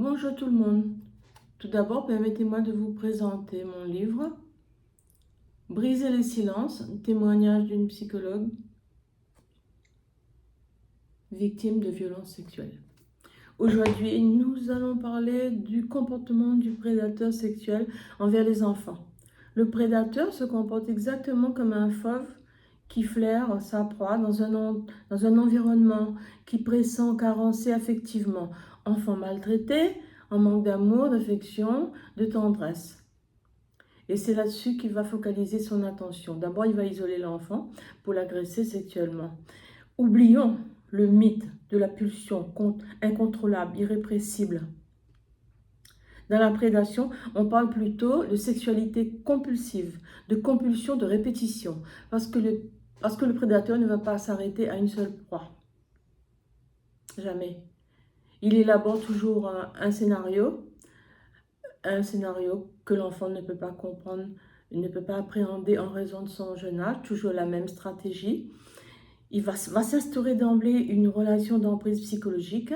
Bonjour tout le monde. Tout d'abord, permettez-moi de vous présenter mon livre « Briser les silences », témoignage d'une psychologue victime de violences sexuelles. Aujourd'hui, nous allons parler du comportement du prédateur sexuel envers les enfants. Le prédateur se comporte exactement comme un fauve qui flaire sa proie dans un environnement qui pressent carencé affectivement. Enfant maltraité, en manque d'amour, d'affection, de tendresse. Et c'est là-dessus qu'il va focaliser son attention. D'abord, il va isoler l'enfant pour l'agresser sexuellement. Oublions le mythe de la pulsion incontrôlable, irrépressible. Dans la prédation, on parle plutôt de sexualité compulsive, de compulsion de répétition, parce que le prédateur ne va pas s'arrêter à une seule proie. Jamais. Il élabore toujours un scénario que l'enfant ne peut pas comprendre, ne peut pas appréhender en raison de son jeune âge, toujours la même stratégie. Il va s'instaurer d'emblée une relation d'emprise psychologique.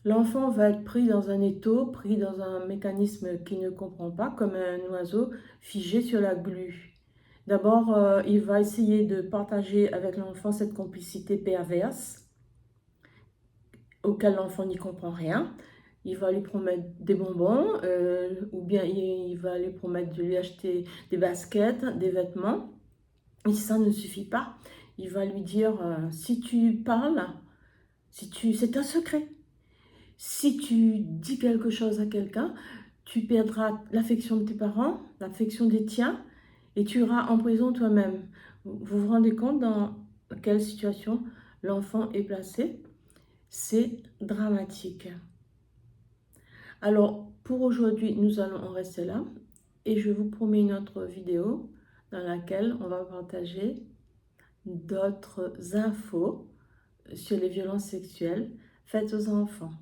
L'enfant va être pris dans un étau, pris dans un mécanisme qu'il ne comprend pas, comme un oiseau figé sur la glu. D'abord, il va essayer de partager avec l'enfant cette complicité perverse, auquel l'enfant n'y comprend rien. Il va lui promettre des bonbons, ou bien il va lui promettre de lui acheter des baskets, des vêtements. Et si ça ne suffit pas, il va lui dire, si tu parles, c'est un secret. Si tu dis quelque chose à quelqu'un, tu perdras l'affection de tes parents, l'affection des tiens, et tu iras en prison toi-même. Vous vous rendez compte dans quelle situation l'enfant est placé? C'est dramatique. Alors, pour aujourd'hui, nous allons en rester là, et je vous promets une autre vidéo dans laquelle on va partager d'autres infos sur les violences sexuelles faites aux enfants.